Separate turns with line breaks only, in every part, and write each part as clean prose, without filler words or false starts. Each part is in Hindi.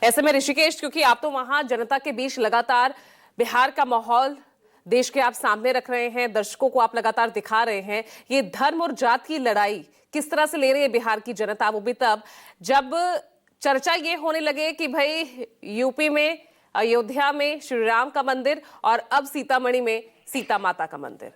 ऐसे में ऋषिकेश, क्योंकि आप तो वहां जनता के बीच लगातार बिहार का माहौल देश के आप सामने रख रहे हैं, दर्शकों को आप लगातार दिखा रहे हैं, ये धर्म और जात की लड़ाई किस तरह से ले रही है बिहार की जनता, वो भी तब जब चर्चा ये होने लगे कि भाई यूपी में अयोध्या में श्री राम का मंदिर और अब सीतामढ़ी में सीता माता का मंदिर।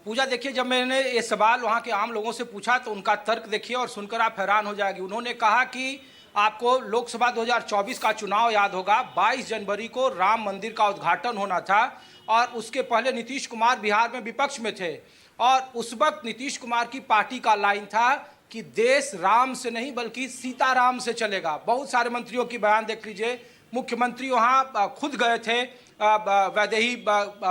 पूजा, देखिए, जब मैंने ये सवाल वहाँ के आम लोगों से पूछा तो उनका तर्क देखिए और सुनकर आप हैरान हो जाएगी। उन्होंने कहा कि आपको लोकसभा 2024 का चुनाव याद होगा, 22 जनवरी को राम मंदिर का उद्घाटन होना था और उसके पहले नीतीश कुमार बिहार में विपक्ष में थे और उस वक्त नीतीश कुमार की पार्टी का लाइन था कि देश राम से नहीं बल्कि सीताराम से चलेगा। बहुत सारे मंत्रियों की बयान देख लीजिए, मुख्यमंत्री वहाँ खुद गए थे वैदेही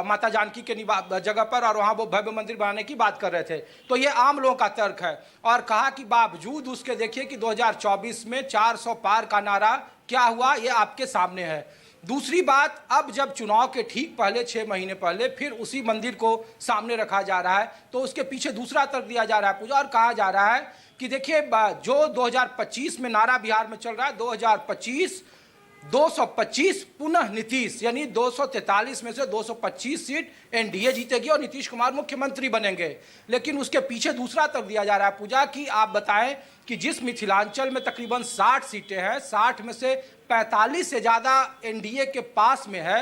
माता जानकी के जगह पर और वहाँ वो भव्य मंदिर बनाने की बात कर रहे थे। तो ये आम लोगों का तर्क है और कहा कि बावजूद उसके देखिए कि 2024 में 400 पार का नारा क्या हुआ, ये आपके सामने है। दूसरी बात, अब जब चुनाव के ठीक पहले 6 महीने पहले फिर उसी मंदिर को सामने रखा जा रहा है तो उसके पीछे दूसरा तर्क दिया जा रहा है पूजा, और कहा जा रहा है कि देखिए जो 2025 में नारा बिहार में चल रहा है, 2025 225 पुनः नीतीश, यानी 243 में से 225 सीट एनडीए जीतेगी और नीतीश कुमार मुख्यमंत्री बनेंगे। लेकिन उसके पीछे दूसरा तर्क दिया जा रहा है पूजा कि आप बताएं कि जिस मिथिलांचल में तकरीबन 60 सीटें हैं, 60 में से 45 से ज़्यादा एनडीए के पास में है,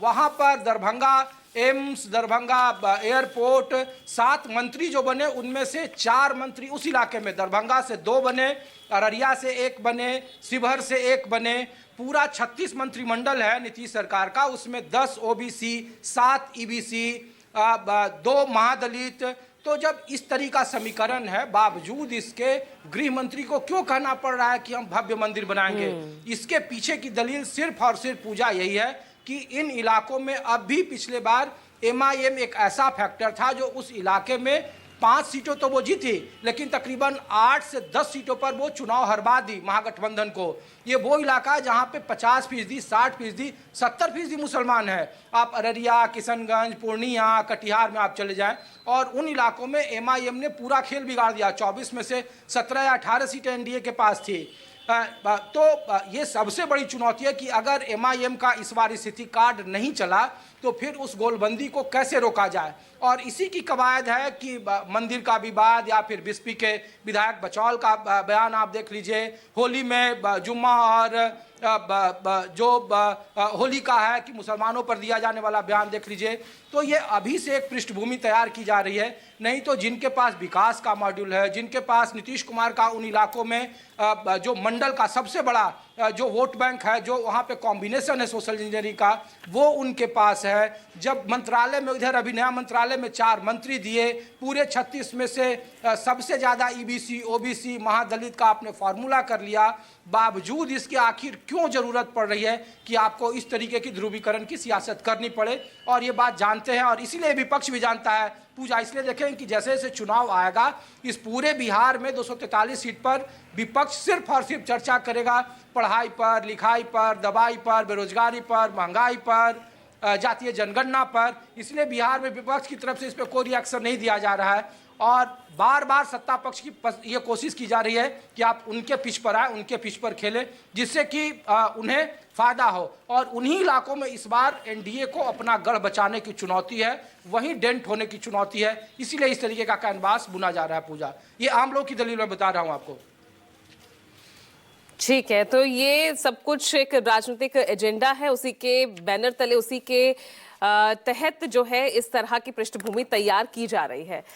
वहाँ पर दरभंगा एम्स, दरभंगा एयरपोर्ट, 7 मंत्री जो बने उनमें से 4 मंत्री उस इलाके में, दरभंगा से 2 बने, अररिया से 1 बने, शिवहर से 1 बने, पूरा 36 मंत्रिमंडल है नीतीश सरकार का, उसमें 10 ओबीसी, 7 ईबीसी, 2 महादलित। तो जब इस तरह का समीकरण है, बावजूद इसके गृह मंत्री को क्यों कहना पड़ रहा है कि हम भव्य मंदिर बनाएंगे? इसके पीछे की दलील सिर्फ और सिर्फ पूजा यही है कि इन इलाकों में अब भी पिछले बार एमआईएम एक ऐसा फैक्टर था जो उस इलाके में 5 सीटों तो वो जीती, लेकिन तकरीबन 8 से 10 सीटों पर वो चुनाव हरवा दी महागठबंधन को। ये वो इलाका है जहाँ पे 50%, 60%, 70% मुसलमान है। आप अररिया, किशनगंज, पूर्णिया, कटिहार में आप चले जाएं और उन इलाकों में एमआईएम ने पूरा खेल बिगाड़ दिया। 24 में से 17 या 18 सीटें एनडीए के पास थी। तो ये सबसे बड़ी चुनौती है कि अगर एमआईएम का इस बार स्थिति कार्ड नहीं चला तो फिर उस गोलबंदी को कैसे रोका जाए। और इसी की कवायद है कि मंदिर का विवाद या फिर बिस्पी के विधायक बचौल का बयान आप देख लीजिए, होली में जुम्मा और जो होली का है कि मुसलमानों पर दिया जाने वाला बयान देख लीजिए। तो ये अभी से एक पृष्ठभूमि तैयार की जा रही है, नहीं तो जिनके पास विकास का मॉड्यूल है, जिनके पास नीतीश कुमार का उन इलाकों में जो मंडल का सबसे बड़ा जो वोट बैंक है, जो वहाँ पे कॉम्बिनेशन है सोशल इंजीनियरिंग का, वो उनके पास है। जब मंत्रालय में, इधर अभी नया मंत्रालय में 4 मंत्री दिए, पूरे 36 में से सबसे ज़्यादा ईबीसी, ओबीसी, महादलित का आपने फॉर्मूला कर लिया, बावजूद इसके आखिर क्यों ज़रूरत पड़ रही है कि आपको इस तरीके की ध्रुवीकरण की सियासत करनी पड़े? और ये बात जानते हैं और इसीलिए विपक्ष भी जानता है पूजा। इसलिए देखें कि जैसे जैसे चुनाव आएगा, इस पूरे बिहार में 243 सीट पर विपक्ष सिर्फ और सिर्फ चर्चा करेगा पढ़ाई पर, लिखाई पर, दवाई पर, बेरोजगारी पर, महंगाई पर, जातीय जनगणना पर। इसलिए बिहार में विपक्ष की तरफ से इस पर कोई रिएक्शन नहीं दिया जा रहा है और बार बार सत्ता पक्ष की ये कोशिश की जा रही है कि आप उनके पिच पर आए, उनके पिच पर खेलें, जिससे कि उन्हें फायदा हो। और उन्हीं इलाकों में इस बार एनडीए को अपना गढ़ बचाने की चुनौती है, वहीं डेंट होने की चुनौती है। इसीलिए इस तरीके का कैनवास बुना जा रहा है पूजा। ये आम लोग की दलील मैं बता रहा हूँ आपको।
ठीक है, तो ये सब कुछ एक राजनीतिक एजेंडा है, उसी के बैनर तले, उसी के तहत जो है इस तरह की पृष्ठभूमि तैयार की जा रही है।